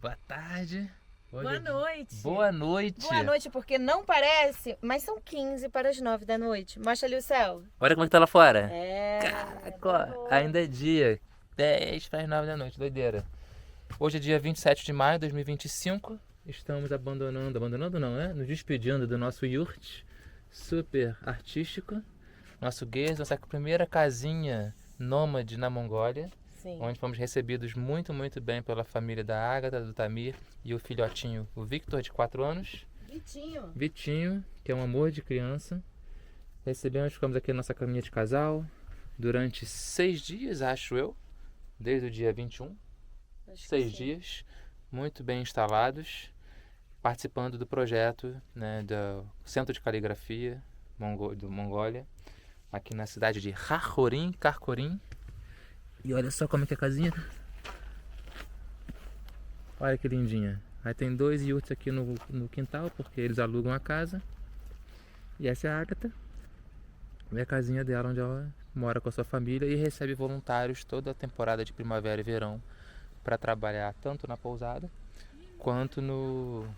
Boa tarde. Boa noite. Boa noite. Boa noite, porque não parece, mas são 15 para as 9 da noite. Mostra ali o céu. Olha como é que tá lá fora. É. Caraca, ainda é dia. 10 para as 9 da noite, doideira. Hoje é dia 27 de maio de 2025. Estamos abandonando não, né? Nos despedindo do nosso yurt super artístico. Nosso guest, nossa primeira casinha nômade na Mongólia. Sim. Onde fomos recebidos muito bem pela família da Ágata, do Tamir e o filhotinho, o Victor, de 4 anos. Vitinho, que é um amor de criança. Ficamos aqui na nossa caminha de casal durante 6 dias, acho eu, desde o dia 21. 6 dias, muito bem instalados, participando do projeto, né, do Centro de Caligrafia do Mongólia, aqui na cidade de Karkorin. E olha só como é que é a casinha. Olha que lindinha. Aí tem 2 yurts aqui no quintal, porque eles alugam a casa. E essa é a Ágata. É a casinha dela, onde ela mora com a sua família e recebe voluntários toda a temporada de primavera e verão para trabalhar tanto na pousada quanto no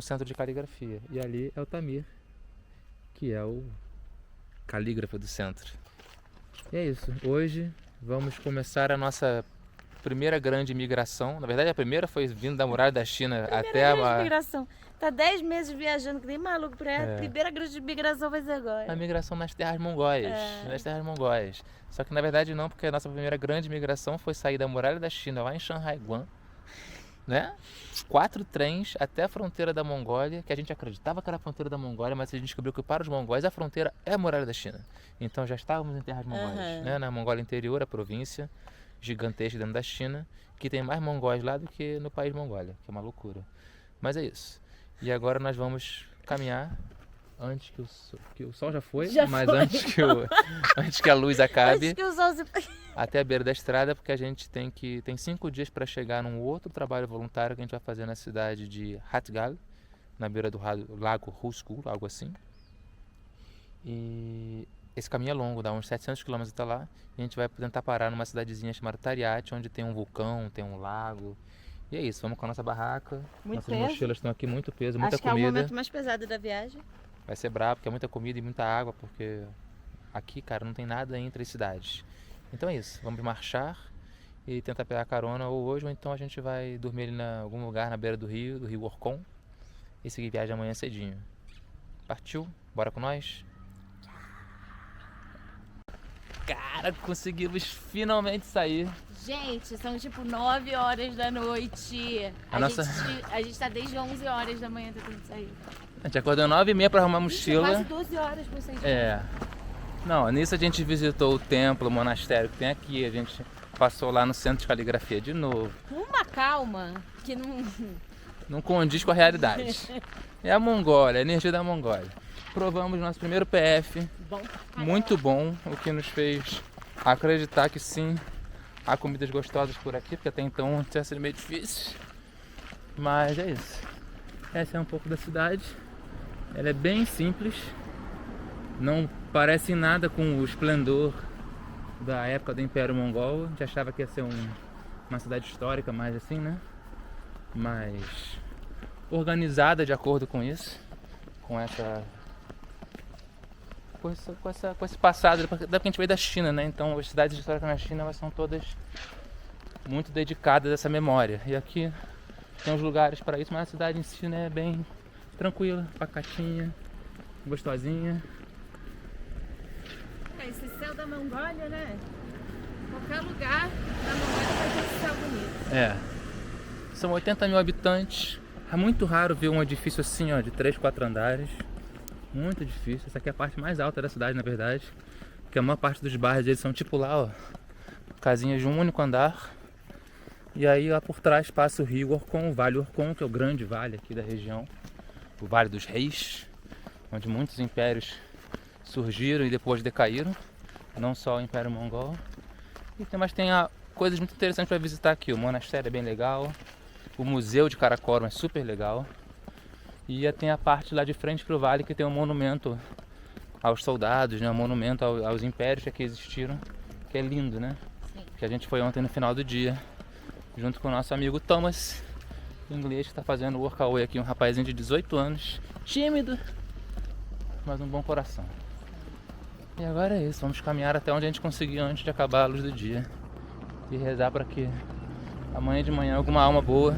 centro de caligrafia. E ali é o Tamir, que é o calígrafo do centro. E é isso. Hoje vamos começar a nossa primeira grande migração. Na verdade, a primeira foi vindo da muralha da China até a migração. Tá 10 meses viajando, que nem maluco pra ela. Primeira grande migração vai ser agora. A migração nas terras mongóis. Só que na verdade não, porque a nossa primeira grande migração foi sair da muralha da China lá em Shanhaiguan, né? 4 trens até a fronteira da Mongólia, que a gente acreditava que era a fronteira da Mongólia, mas a gente descobriu que para os mongóis a fronteira é a muralha da China. Então já estávamos em terras mongóis, né? Na Mongólia interior, a província gigantesca dentro da China, que tem mais mongóis lá do que no país Mongólia, que é uma loucura. Mas é isso. E agora nós vamos caminhar antes que o sol já foi. Antes que a luz acabe. Antes que o sol se... Até a beira da estrada, porque a gente tem 5 dias para chegar num outro trabalho voluntário que a gente vai fazer na cidade de Hatgal, na beira do lago Huskul, algo assim. E esse caminho é longo, dá uns 700 km até lá, e a gente vai tentar parar numa cidadezinha chamada Tariat, onde tem um vulcão, tem um lago. E é isso, vamos com a nossa barraca, nossas mochilas estão aqui, muito peso, muita comida. Acho que é o momento mais pesado da viagem. Vai ser brabo, porque é muita comida e muita água, porque aqui, cara, não tem nada entre as cidades. Então é isso, vamos marchar e tentar pegar carona ou hoje, ou então a gente vai dormir ali em algum lugar na beira do rio Orkhon, e seguir viagem amanhã cedinho. Partiu? Bora com nós? Cara, conseguimos finalmente sair. Gente, são tipo 9 horas da noite. A gente tá desde 11 horas da manhã tentando sair. A gente acordou 9h30 pra arrumar a mochila. Quase 12 horas pra sair de casa. Não, nisso a gente visitou o templo, o monastério que tem aqui. A gente passou lá no centro de caligrafia de novo. Uma calma que não condiz com a realidade. É a Mongólia, a energia da Mongólia. Provamos nosso primeiro PF. Muito bom, o que nos fez acreditar que sim, há comidas gostosas por aqui, porque até então tinha sido meio difícil. Mas é isso. Essa é um pouco da cidade. Ela é bem simples. Não parece nada com o esplendor da época do Império Mongol. A gente achava que ia ser uma cidade histórica mais assim, né? Mas organizada de acordo com isso. Com esse passado, porque a gente veio da China, né? Então as cidades históricas na China elas são todas muito dedicadas a essa memória. E aqui tem uns lugares para isso, mas a cidade em si, né, é bem tranquila, pacatinha, gostosinha. Esse céu da Mongólia, né? Qualquer lugar da Mongólia vai ter esse céu bonito. São 80 mil habitantes. É muito raro ver um edifício assim, ó, de 3, 4 andares. Muito difícil. Essa aqui é a parte mais alta da cidade, na verdade. Porque a maior parte dos bairros eles são tipo lá, ó, casinhas de um único andar. E aí lá por trás passa o rio Orkhon, o Vale Orkhon, que é o grande vale aqui da região. O Vale dos Reis, onde muitos impérios surgiram e depois decaíram. Não só o Império Mongol. Mas tem coisas muito interessantes para visitar aqui. O monastério é bem legal. O museu de Karakorum é super legal. E tem a parte lá de frente para o vale que tem um monumento aos soldados, né? Um monumento aos impérios que aqui existiram, que é lindo, né? Sim. Que a gente foi ontem no final do dia junto com o nosso amigo Thomas, inglês, que está fazendo workaway aqui, um rapazinho de 18 anos, tímido, mas um bom coração. E agora é isso, vamos caminhar até onde a gente conseguir antes de acabar a luz do dia e rezar para que amanhã de manhã alguma alma boa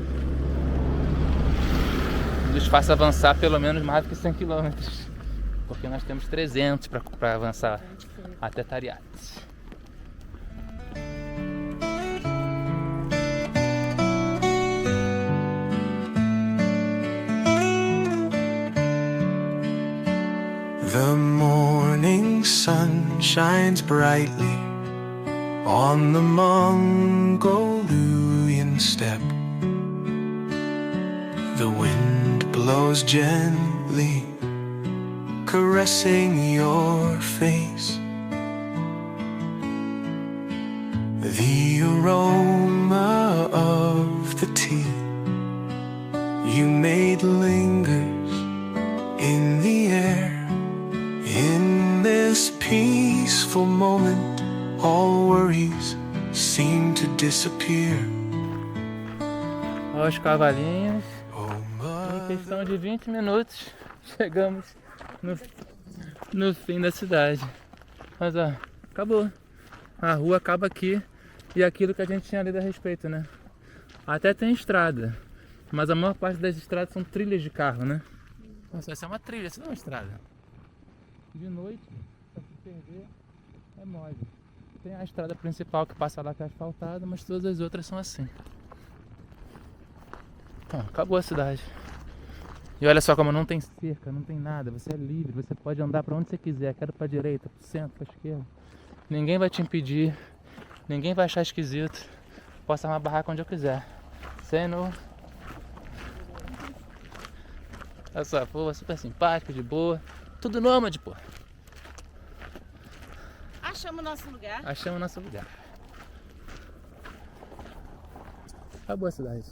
nos faça avançar pelo menos mais do que 100 km, porque nós temos 300 para avançar até Tariat. The morning sun shines brightly on the Mongolian steppe. The wind blows gently, caressing your face. The aroma of the tea you made lingers in the air. In this peaceful moment, all worries seem to disappear. Olha os cavalinhos. Oh, Em questão de 20 minutos, chegamos no fim da cidade. Mas ó, acabou. A rua acaba aqui e aquilo que a gente tinha lido a respeito, né? Até tem estrada, mas a maior parte das estradas são trilhas de carro, né? Nossa, essa é uma trilha, essa não é uma estrada. De noite, pra se perder, é mole. Tem a estrada principal que passa lá que é asfaltada, mas todas as outras são assim. Então, acabou a cidade. E olha só como não tem cerca, não tem nada, você é livre, você pode andar pra onde você quiser, quero pra direita, pro centro, pra esquerda. Ninguém vai te impedir, ninguém vai achar esquisito. Posso armar barraca onde eu quiser. Sem no... Olha só, pô, super simpático, de boa. Tudo nômade, pô. Achamos nosso lugar. Achamos nosso lugar. Acabou a cidade.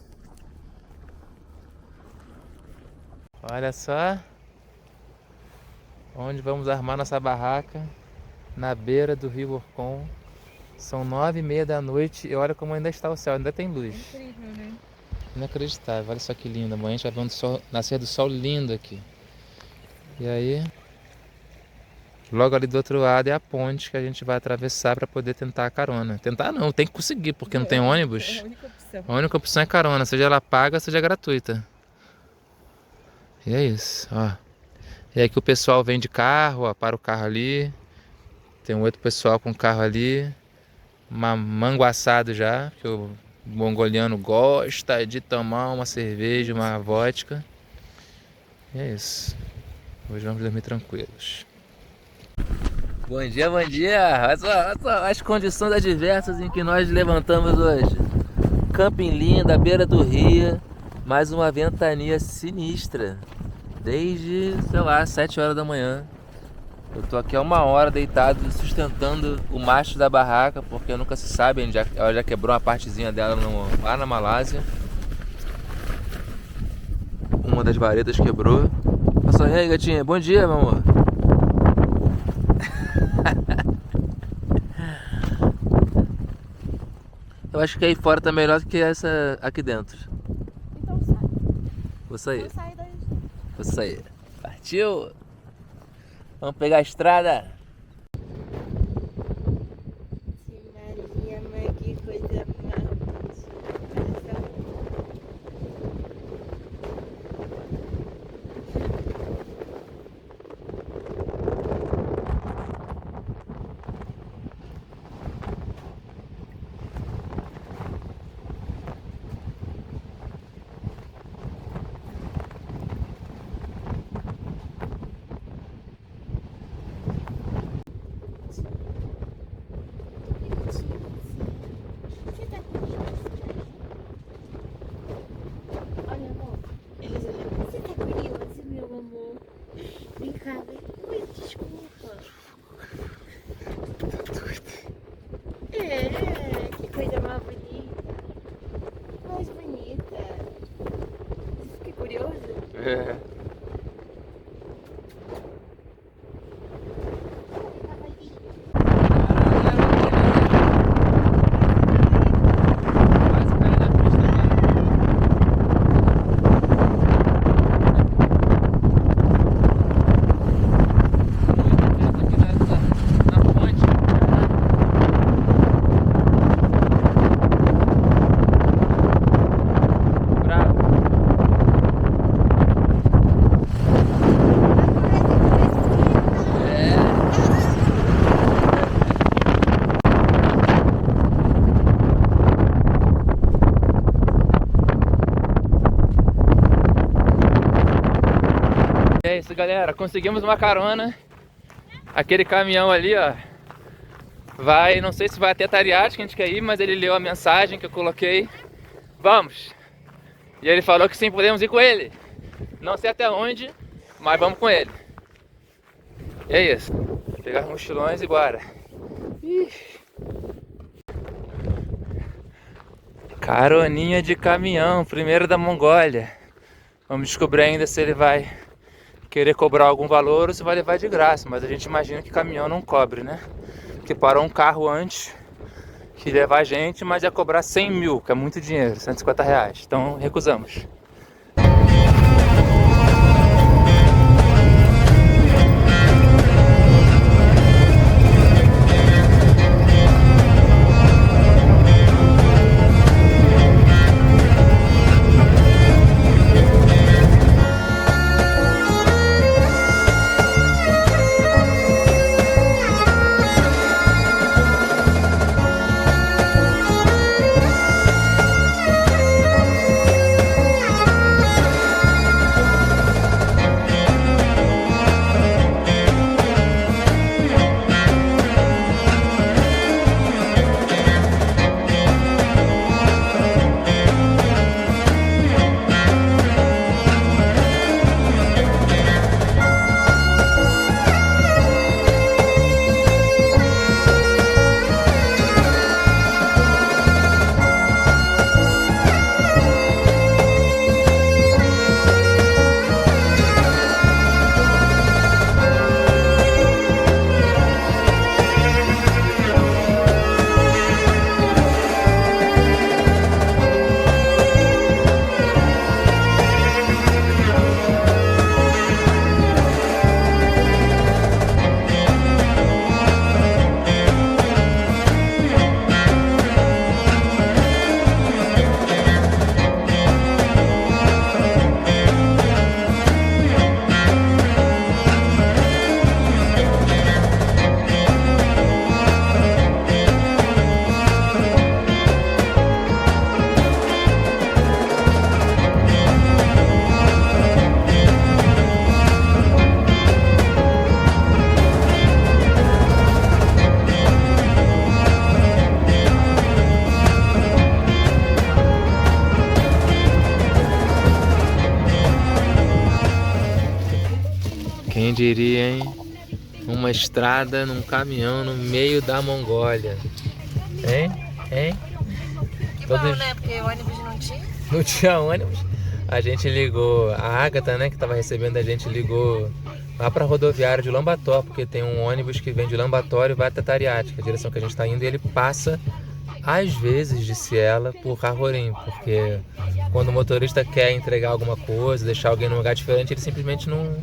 Olha só onde vamos armar nossa barraca, na beira do rio Orkhon. São 9h30 da noite e olha como ainda está o céu, ainda tem luz. Incrível, né? Inacreditável, olha só que lindo. Amanhã a gente vai ver um nascer do sol lindo aqui. E aí, logo ali do outro lado é a ponte que a gente vai atravessar para poder tentar a carona. Tentar não, tem que conseguir, porque não tem ônibus. É a única opção. A única opção é carona, seja ela paga, seja gratuita. E é isso, ó. E aí que o pessoal vem de carro, ó, para o carro ali. Tem um outro pessoal com carro ali. Uma mango assado já, que o mongoliano gosta de tomar uma cerveja, uma vodka. E é isso. Hoje vamos dormir tranquilos. Bom dia, bom dia! Olha só as condições adversas em que nós levantamos hoje. Camping lindo, à beira do rio, mais uma ventania sinistra. Desde, sei lá, 7 horas da manhã. Eu tô aqui há 1 hora deitado, sustentando o mastro da barraca, porque nunca se sabe, ela já quebrou uma partezinha dela lá na Malásia. Uma das varetas quebrou. Olha só, e aí, gatinha? Bom dia, meu amor. Eu acho que aí fora tá melhor do que essa aqui dentro. Então sai. Vou sair. Então sai daí. Vou sair. Partiu! Vamos pegar a estrada. Maria, mãe, que coisa maravilhosa. Olha, amor. Eles olham. Você tá curioso, meu amor? Vem cá, vem. Ui, desculpa. É, que coisa mais bonita. Mais bonita. Você fica curioso? É. Quase caiu na isso, galera, conseguimos uma carona. Aquele caminhão ali, ó, vai, não sei se vai até Tariate que a gente quer ir, mas ele leu a mensagem que eu coloquei. Vamos! E ele falou que sim, podemos ir com ele. Não sei até onde, mas vamos com ele. E é isso. Vou pegar os mochilões e bora. Ih. Caroninha de caminhão, primeiro da Mongólia. Vamos descobrir ainda se ele vai querer cobrar algum valor ou se vai levar de graça. Mas a gente imagina que caminhão não cobre, né? Porque parou um carro antes que ia levar a gente, mas ia cobrar 100 mil, que é muito dinheiro, 150 reais. Então recusamos. Quem diria, hein? Uma estrada num caminhão no meio da Mongólia. Hein? Hein? Que bom, né? Porque o ônibus não tinha. Não tinha ônibus. A gente ligou, a Agatha, né, que tava recebendo a gente, ligou lá pra rodoviária de Lambator, porque tem um ônibus que vem de Lambator e vai até Tariate, que é a direção que a gente tá indo, e ele passa, às vezes, disse ela, por Harorim, porque quando o motorista quer entregar alguma coisa, deixar alguém num lugar diferente, ele simplesmente não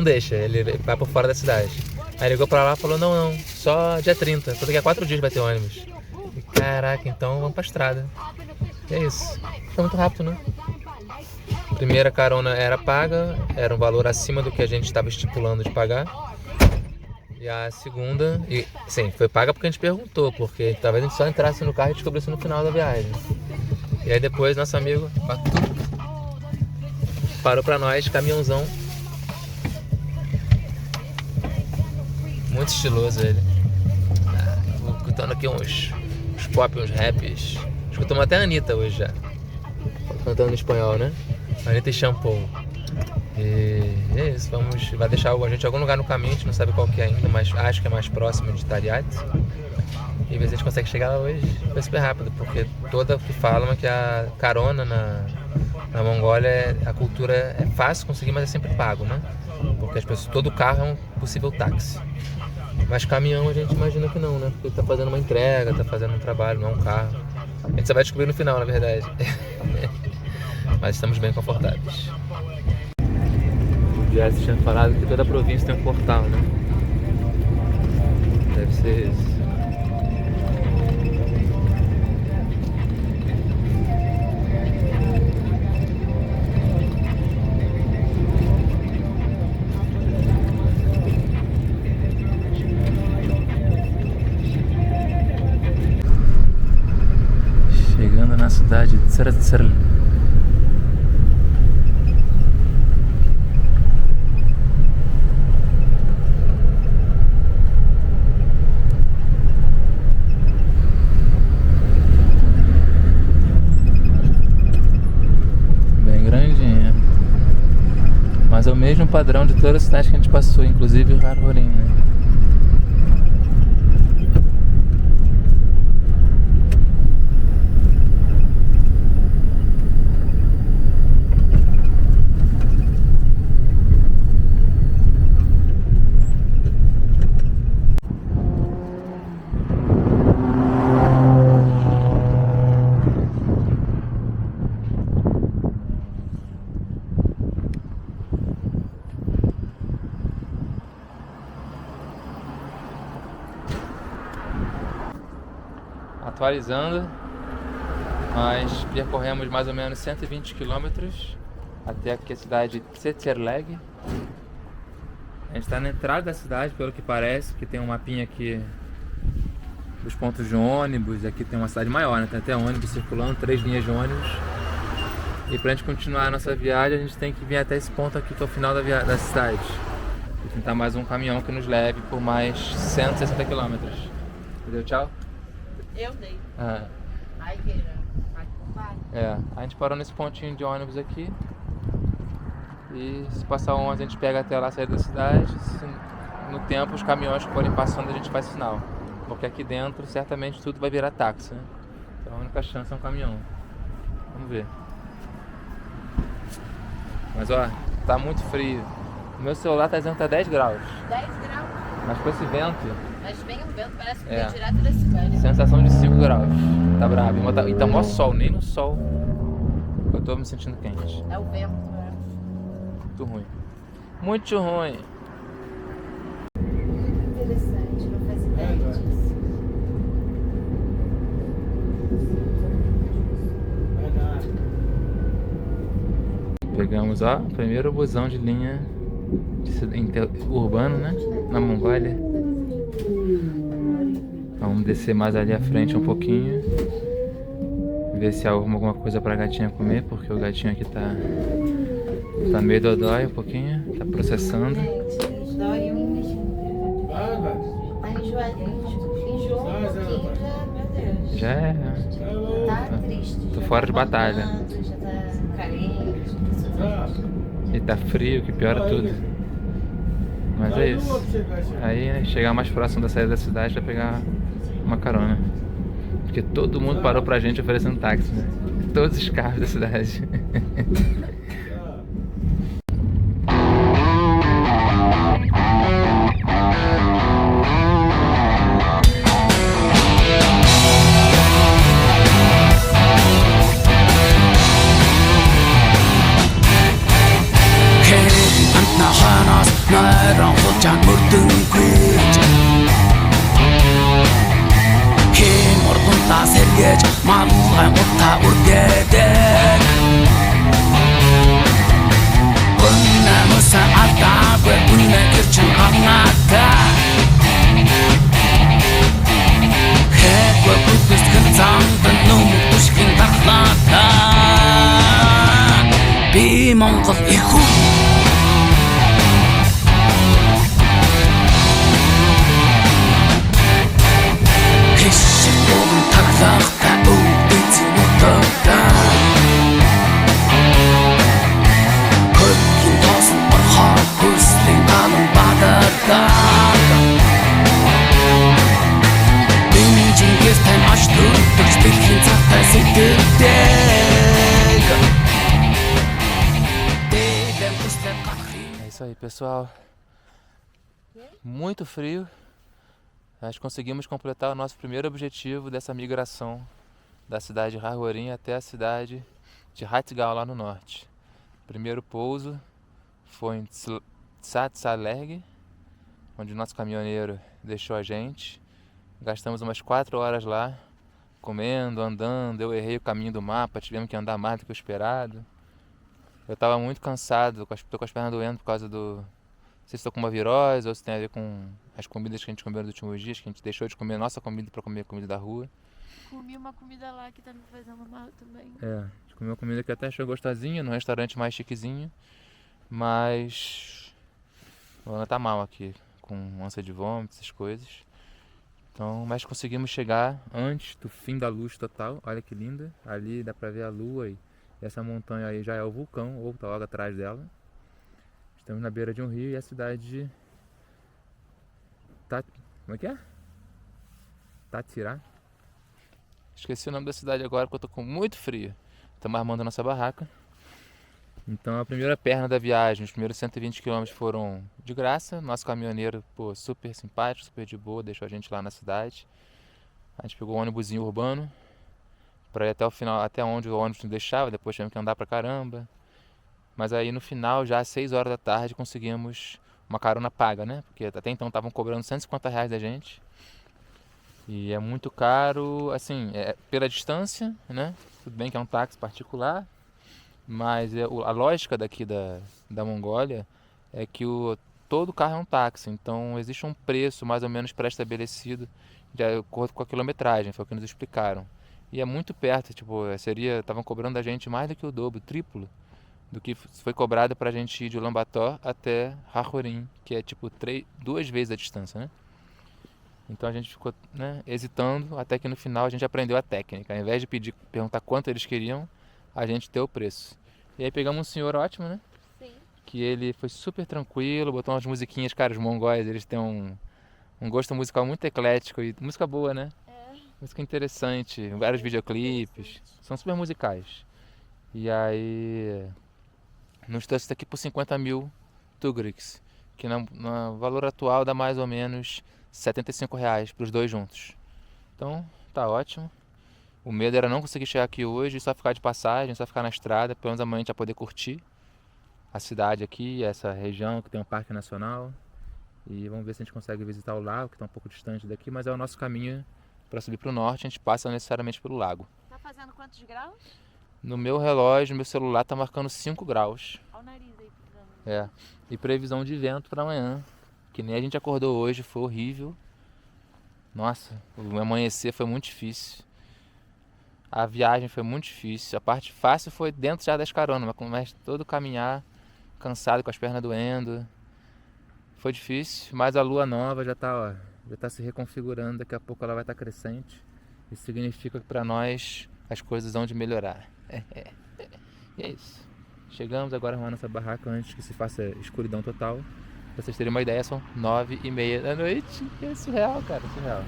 deixa, ele vai por fora da cidade. Aí ligou pra lá e falou, não, só dia 30, só daqui a 4 dias vai ter ônibus. E, caraca, então vamos pra estrada. E é isso, foi muito rápido, né? A primeira carona era paga, era um valor acima do que a gente estava estipulando de pagar. E a segunda, sim, foi paga porque a gente perguntou, porque talvez a gente só entrasse no carro e descobrisse no final da viagem. E aí depois nosso amigo parou pra nós, caminhãozão. Muito estiloso ele. Escutando aqui uns pop, uns raps. Escutamos até a Anitta hoje já. Cantando em espanhol, né? Anitta e Shampoo. E é isso, vai deixar a gente em algum lugar no caminho, a gente não sabe qual que é ainda, mas acho que é mais próximo de Tariate. E às vezes a gente consegue chegar lá hoje, foi super rápido, porque toda que falam é que a carona na Mongólia, a cultura é fácil conseguir, mas é sempre pago, né? Porque as pessoas, todo carro é um possível táxi. Mas caminhão a gente imagina que não, né? Porque tá fazendo uma entrega, tá fazendo um trabalho, não é um carro. A gente só vai descobrir no final, na verdade. Mas estamos bem confortáveis. O Jesse tinha falado que toda província tem um portal, né? Deve ser isso. Chegando na cidade de Tseretserl. mesmo padrão de todas as cidades que a gente passou, inclusive Harrorim, né? Atualizando, nós percorremos mais ou menos 120 quilômetros até aqui a cidade de Tsetserleg. A gente está na entrada da cidade, pelo que parece, que tem um mapinha aqui dos pontos de ônibus. Aqui tem uma cidade maior, né? Tem até ônibus circulando, 3 linhas de ônibus. E pra gente continuar a nossa viagem, a gente tem que vir até esse ponto aqui, que é o final da cidade. E tentar mais um caminhão que nos leve por mais 160 quilômetros. Entendeu? Tchau? Eu dei. Ah. Ai, Gueira. Vai comprar. É, a gente parou nesse pontinho de ônibus aqui. E se passar 11 a gente pega até lá a saída da cidade. Se no tempo os caminhões que forem passando a gente faz sinal. Porque aqui dentro certamente tudo vai virar táxi, né? Então a única chance é um caminhão. Vamos ver. Mas ó, tá muito frio. O meu celular tá dizendo que tá 10 graus. 10 graus. Mas com esse vento, Mas vem um vento, parece que É. vem direto da cidade. sensação de 5 graus. Tá bravo. E tá mó sol, nem no sol eu tô me sentindo quente. É o vento, né? Muito ruim. Muito ruim. Interessante, não faz ideia disso. Pegamos, ó, o primeiro busão de linha urbano, né? Na Mongólia. Vamos descer mais ali à frente um pouquinho. Ver se arruma alguma coisa pra gatinha comer, porque o gatinho aqui tá meio dodói um pouquinho. Tá processando. Gente, dói um tá enjoadinho. Enjoou um pouquinho já, meu Deus. Já é. Tá triste. Tô já fora tá de batalha. acordando, já tá carente. E tá frio, que piora tudo. Mas é isso. Aí, né, chegar mais próximo da saída da cidade vai pegar uma carona. Porque todo mundo parou pra gente oferecendo táxi, né? Todos os carros da cidade. Найран хулжаан мөрдөнгүйж Хин урдунтаа сэргээж малгай мутаа үргээдэг Гүннэ мөсөн алдаагүй гүннэ гэрчин хамнаатай Хэгвэ бүтгэсгэн замдан нүмэг түшгэн тахлаатай Би Монгол их хүн É isso aí, pessoal. Muito frio. Nós conseguimos completar o nosso primeiro objetivo dessa migração da cidade de Harrorim até a cidade de Hatgal, lá no norte. O primeiro pouso foi em Tsetserleg, onde o nosso caminhoneiro deixou a gente. Gastamos umas 4 horas lá, comendo, andando. Eu errei o caminho do mapa, tivemos que andar mais do que o esperado. Eu estava muito cansado, estou com as pernas doendo por causa do... Não sei se estou com uma virose ou se tem a ver com as comidas que a gente comeu nos últimos dias, que a gente deixou de comer a nossa comida para comer a comida da rua. Comi uma comida lá que tá me fazendo mal também. É, a gente comeu uma comida que até achou gostosinha, num restaurante mais chiquezinho, mas a Ana tá mal aqui, com ânsia de vômito, essas coisas. Então, mas conseguimos chegar antes do fim da luz total. Olha que linda, ali dá pra ver a lua e essa montanha aí já é o vulcão, ou tá logo atrás dela. Estamos na beira de um rio e a cidade de como é que é? Tatirá. Esqueci o nome da cidade agora porque eu tô com muito frio. Estamos armando a nossa barraca. Então a primeira perna da viagem, os primeiros 120 km foram de graça. Nosso caminhoneiro, pô, super simpático, super de boa, deixou a gente lá na cidade. A gente pegou um ônibusinho urbano para ir até o final, até onde o ônibus nos deixava, depois tivemos que andar pra caramba. Mas aí no final, já às 6 horas da tarde, conseguimos uma carona paga, né? Porque até então estavam cobrando R$150 da gente. E é muito caro, assim, pela distância, né? Tudo bem que é um táxi particular, mas a lógica daqui da Mongólia é que todo carro é um táxi, então existe um preço mais ou menos pré-estabelecido de acordo com a quilometragem, foi o que nos explicaram. E é muito perto, tipo, estavam cobrando da gente mais do que o dobro, o triplo do que foi cobrado pra gente ir de Ulaanbaatar até Rajorin, que é tipo 2 vezes a distância, né? Então a gente ficou, né, hesitando, até que no final a gente aprendeu a técnica. Ao invés de perguntar quanto eles queriam, a gente deu o preço. E aí pegamos um senhor ótimo, né? Sim. Que ele foi super tranquilo, botou umas musiquinhas, cara, os mongóis, eles têm um gosto musical muito eclético e música boa, né? Música interessante, vários videoclipes, são super musicais. E aí nos trouxe daqui por 50 mil tugriks, que no valor atual dá mais ou menos R$75 para os dois juntos. Então tá ótimo. O medo era não conseguir chegar aqui hoje, só ficar de passagem, só ficar na estrada, pelo menos amanhã a gente vai poder curtir a cidade aqui, essa região que tem um parque nacional. E vamos ver se a gente consegue visitar o lago, que está um pouco distante daqui, mas é o nosso caminho para subir para o norte, a gente passa necessariamente pelo lago. Tá fazendo quantos graus? No meu relógio, meu celular tá marcando 5 graus. Olha o nariz aí. E previsão de vento para amanhã, que nem a gente acordou hoje, foi horrível. Nossa, o amanhecer foi muito difícil. A viagem foi muito difícil. A parte fácil foi dentro já das caronas, mas todo caminhar cansado, com as pernas doendo. Foi difícil, mas a lua nova já tá se reconfigurando, daqui a pouco ela vai estar crescente. Isso significa que para nós as coisas vão de melhorar. E é isso. Chegamos agora a arrumar nossa barraca antes que se faça escuridão total. Pra vocês terem uma ideia, são 9h30 da noite. É surreal, cara, surreal.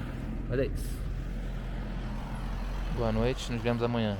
Olha isso. Boa noite, nos vemos amanhã.